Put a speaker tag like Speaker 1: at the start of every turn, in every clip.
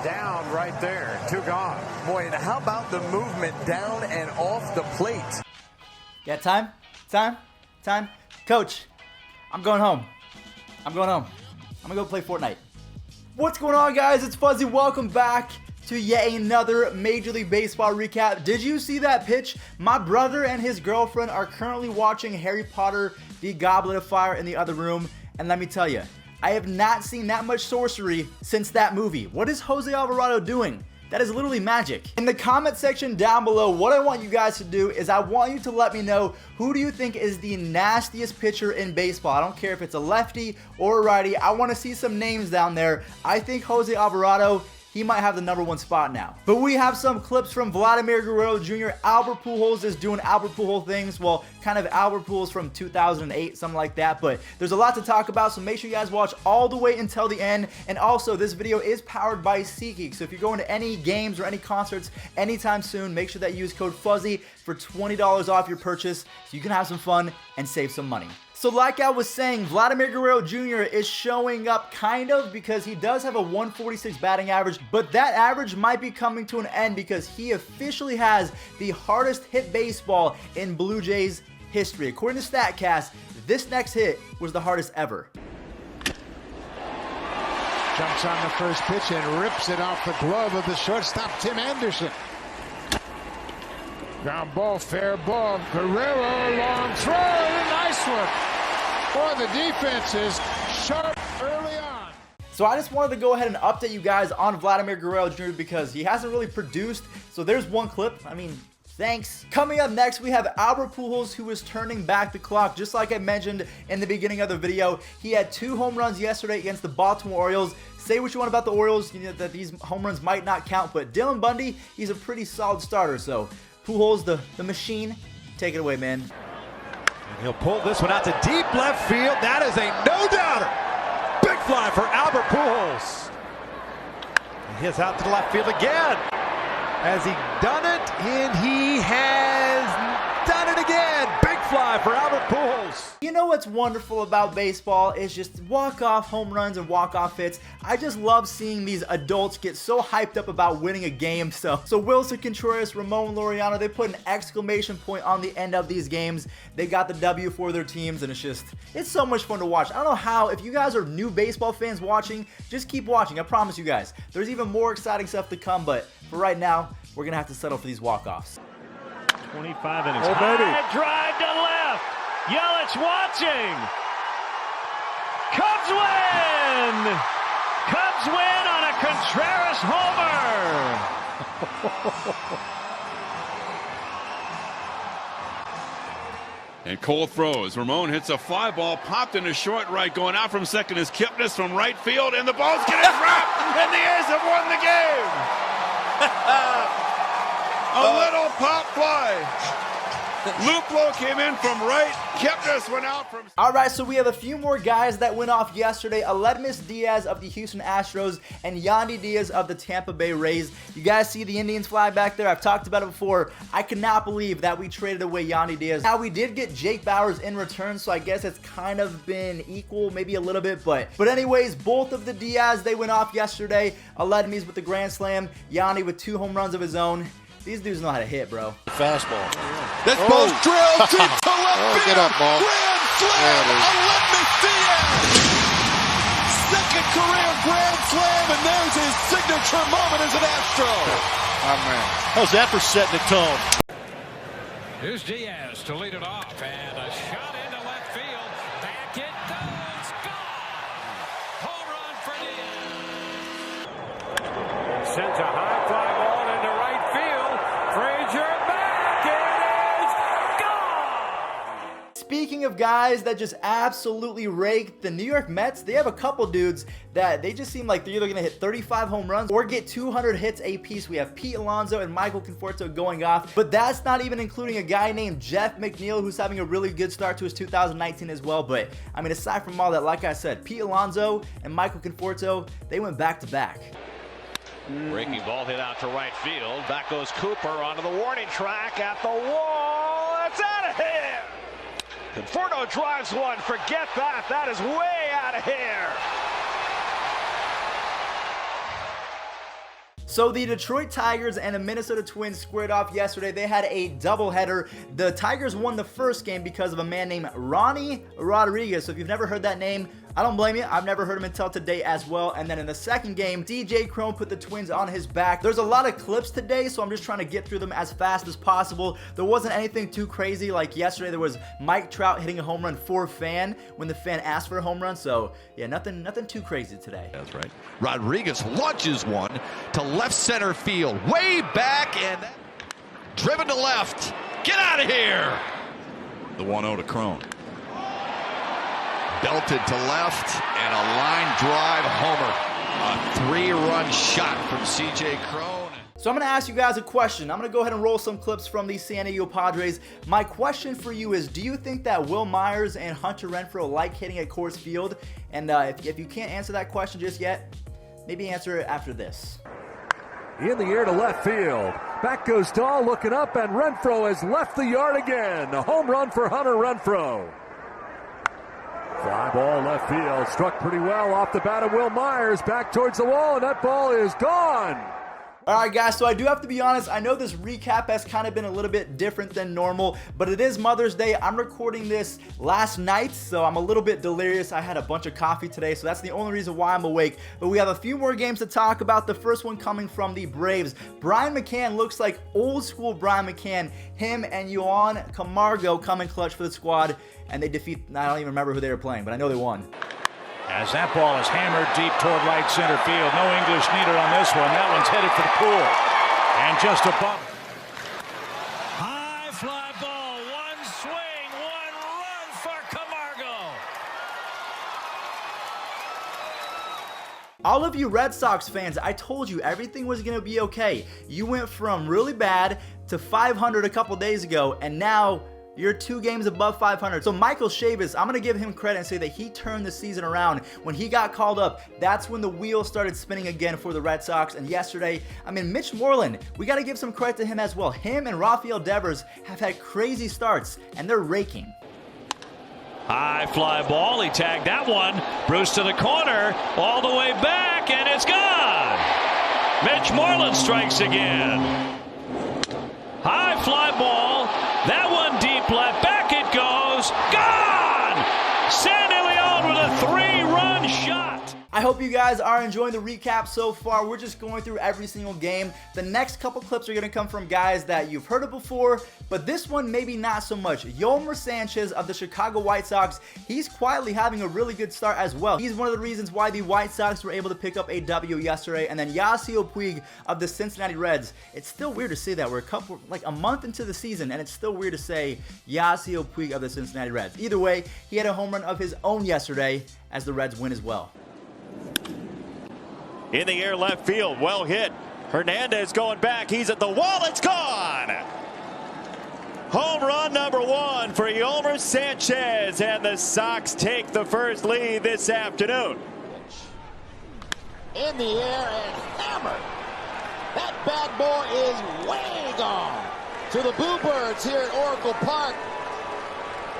Speaker 1: Down right there. 2 gone. Boy, and how about the movement down and off the plate?
Speaker 2: Yeah, time. Coach, I'm going home. I'm gonna go play Fortnite. What's going on, guys? It's Fuzzy. Welcome back to yet another Major League Baseball recap. Did you see that pitch? My brother and his girlfriend are currently watching Harry Potter, the Goblet of Fire in the other room. And let me tell you, I have not seen that much sorcery since that movie. What is Jose Alvarado doing? That is literally magic. In the comment section down below, what I want you guys to do is I want you to let me know, who do you think is the nastiest pitcher in baseball? I don't care if it's a lefty or a righty. I want to see some names down there. I think Jose Alvarado, he might have the #1 spot now. But we have some clips from Vladimir Guerrero Jr. Albert Pujols is doing Albert Pujols things. Well, kind of Albert Pujols from 2008, something like that. But there's a lot to talk about, so make sure you guys watch all the way until the end. And also, this video is powered by Seatgeek. So if you're going to any games or any concerts anytime soon, make sure that you use code FUZZY for $20 off your purchase so you can have some fun and save some money. So like I was saying, Vladimir Guerrero Jr. is showing up kind of because he does have a 146 batting average, but that average might be coming to an end because he officially has the hardest hit baseball in Blue Jays history. According to StatCast, this next hit was the hardest ever.
Speaker 3: Jumps on the first pitch and rips it off the glove of the shortstop, Tim Anderson. Ground ball, fair ball. Guerrero, long throw, and a nice one. Boy, the defense is sharp early on.
Speaker 2: So I just wanted to go ahead and update you guys on Vladimir Guerrero Jr. because he hasn't really produced. So there's one clip. I mean, thanks. Coming up next, we have Albert Pujols, who is turning back the clock. Just like I mentioned in the beginning of the video, he had 2 home runs yesterday against the Baltimore Orioles. Say what you want about the Orioles, you know that these home runs might not count, but Dylan Bundy, he's a pretty solid starter. So Pujols, the machine, take it away, man.
Speaker 4: And he'll pull this one out to deep left field. That is a no-doubter. Big fly for Albert Pujols. He hits out to the left field again. Has he done it? And he has done it again. Big fly for Albert Pujols.
Speaker 2: You know what's wonderful about baseball is just walk-off home runs and walk-off hits. I just love seeing these adults get so hyped up about winning a game. So Willson Contreras, Ramon Laureano, they put an exclamation point on the end of these games. They got the W for their teams, and it's so much fun to watch. I don't know how, if you guys are new baseball fans watching, just keep watching. I promise you guys. There's even more exciting stuff to come, but for right now, we're going to have to settle for these walk-offs.
Speaker 5: 25 innings. Oh, baby. High drive to left. Yelich watching. Cubs win. Cubs win on a Contreras homer.
Speaker 6: And Cole throws. Ramon hits a fly ball, popped into short right. Going out from second is Kipnis from right field, and the ball's getting dropped, and the A's have won the game. A little pop fly. Luplo came in from right. Kipnis went out from...
Speaker 2: All right, so we have a few more guys that went off yesterday. Aledmys Diaz of the Houston Astros and Yandy Diaz of the Tampa Bay Rays. You guys see the Indians flag back there? I've talked about it before. I cannot believe that we traded away Yandy Diaz. Now, we did get Jake Bauers in return, so I guess it's kind of been equal, maybe a little bit. But anyways, both of the Diaz, they went off yesterday. Aledmys with the grand slam. Yandy with 2 home runs of his own. These dudes know how to hit, bro.
Speaker 3: Fastball.
Speaker 4: This ball's drilled deep to left field.
Speaker 3: Get up, ball.
Speaker 4: Grand slam. Aledmys Diaz. Second career grand slam, and there's his signature moment as an Astro.
Speaker 3: Oh, man.
Speaker 4: How's that for setting the tone?
Speaker 7: Here's Diaz to lead it off, and a shot into left field. Back it goes. Gone. Home run for Diaz.
Speaker 5: Sends a high fly ball into right field. Frazier back. It is gone.
Speaker 2: Speaking of guys that just absolutely raked, the New York Mets, they have a couple dudes that they just seem like they're either going to hit 35 home runs or get 200 hits apiece. We have Pete Alonso and Michael Conforto going off, but that's not even including a guy named Jeff McNeil, who's having a really good start to his 2019 as well. But I mean, aside from all that, like I said, Pete Alonso and Michael Conforto, they went back to back.
Speaker 7: Breaking ball hit out to right field. Back goes Cooper onto the warning track at the wall. It's out of here. Conforto drives one. Forget that. That is way out of here.
Speaker 2: So the Detroit Tigers and the Minnesota Twins squared off yesterday. They had a doubleheader. The Tigers won the first game because of a man named Ronnie Rodriguez. So if you've never heard that name, I don't blame you. I've never heard him until today as well. And then in the second game, DJ Cron put the Twins on his back. There's a lot of clips today, so I'm just trying to get through them as fast as possible. There wasn't anything too crazy. Like yesterday, there was Mike Trout hitting a home run for a fan when the fan asked for a home run. So yeah, nothing too crazy today.
Speaker 8: That's right. Rodriguez launches one to left center field, way back, and driven to left. Get out of here. The 1-0 to Cron. Belted to left, and a line drive homer. A 3-run shot from C.J. Cron.
Speaker 2: So I'm going to ask you guys a question. I'm going to go ahead and roll some clips from the San Diego Padres. My question for you is, do you think that Will Myers and Hunter Renfroe like hitting at Coors Field? And if you can't answer that question just yet, maybe answer it after this.
Speaker 9: In the air to left field. Back goes Dahl looking up, and Renfroe has left the yard again. A home run for Hunter Renfroe. Fly ball left field, struck pretty well off the bat of Will Myers, back towards the wall, and that ball is gone.
Speaker 2: Alright guys, so I do have to be honest, I know this recap has kind of been a little bit different than normal, but it is Mother's Day. I'm recording this last night, so I'm a little bit delirious. I had a bunch of coffee today, so that's the only reason why I'm awake. But we have a few more games to talk about. The first one coming from the Braves. Brian McCann looks like old school Brian McCann. Him and Yoan Camargo come in clutch for the squad, and they defeat, I don't even remember who they were playing, but I know they won.
Speaker 10: As that ball is hammered deep toward right center field. No English needed on this one. That one's headed for the pool. And just above.
Speaker 5: High fly ball. One swing. One run for Camargo.
Speaker 2: All of you Red Sox fans, I told you everything was going to be okay. You went from really bad to 500 a couple days ago, and now you're 2 games above 500. So Michael Chavis, I'm going to give him credit and say that he turned the season around. When he got called up, that's when the wheels started spinning again for the Red Sox. And yesterday, I mean, Mitch Moreland, we got to give some credit to him as well. Him and Rafael Devers have had crazy starts, and they're raking.
Speaker 7: High fly ball. He tagged that one. Bruce to the corner. All the way back, and it's gone. Mitch Moreland strikes again. High fly ball. That one deep left. Back it goes. Gone! Sandy Leon with a 3-run shot.
Speaker 2: I hope you guys are enjoying the recap so far. We're just going through every single game. The next couple clips are going to come from guys that you've heard of before, but this one maybe not so much. Yolmer Sanchez of the Chicago White Sox, he's quietly having a really good start as well. He's one of the reasons why the White Sox were able to pick up a W yesterday. And then Yasiel Puig of the Cincinnati Reds. It's still weird to say that. We're a month into the season, and it's still weird to say Yasiel Puig of the Cincinnati Reds. Either way, he had a home run of his own yesterday as the Reds win as well.
Speaker 7: In the air left field, well hit. Hernandez going back. He's at the wall. It's gone. Home run number 1 for Yolmer Sanchez, and the Sox take the first lead this afternoon.
Speaker 3: In the air and hammered. That bad boy is way gone. To the Boo Birds here at Oracle Park,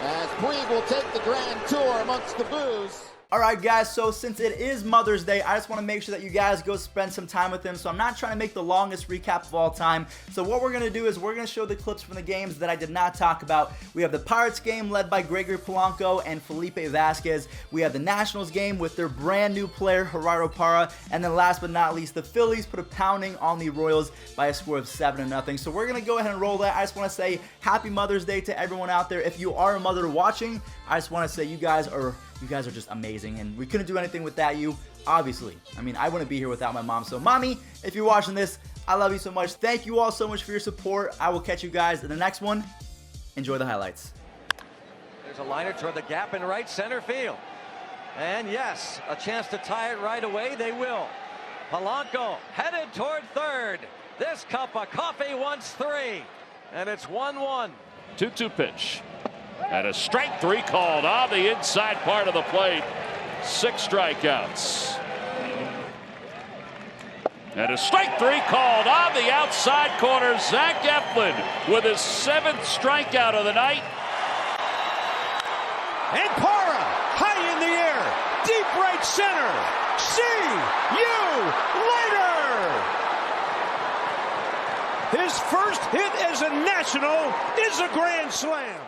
Speaker 3: as Puig will take the grand tour amongst the Boos.
Speaker 2: Alright guys, so since it is Mother's Day, I just want to make sure that you guys go spend some time with him. So I'm not trying to make the longest recap of all time. So what we're going to do is we're going to show the clips from the games that I did not talk about. We have the Pirates game led by Gregory Polanco and Felipe Vasquez. We have the Nationals game with their brand new player, Gerardo Parra. And then last but not least, the Phillies put a pounding on the Royals by a score of 7-0. So we're going to go ahead and roll that. I just want to say happy Mother's Day to everyone out there. If you are a mother watching, I just want to say you guys are just amazing, and we couldn't do anything without you, obviously. I mean, I wouldn't be here without my mom. So, Mommy, if you're watching this, I love you so much. Thank you all so much for your support. I will catch you guys in the next one. Enjoy the highlights.
Speaker 11: There's a liner toward the gap in right center field. And yes, a chance to tie it right away. They will. Polanco headed toward third. This cup of coffee wants 3. And it's 1-1.
Speaker 7: 2-2 pitch. And a strike 3 called on the inside part of the plate. 6 strikeouts. And a strike 3 called on the outside corner. Zach Eflin with his 7th strikeout of the night.
Speaker 4: And Parra, high in the air, deep right center. See you later.
Speaker 5: His first hit as a National is a grand slam.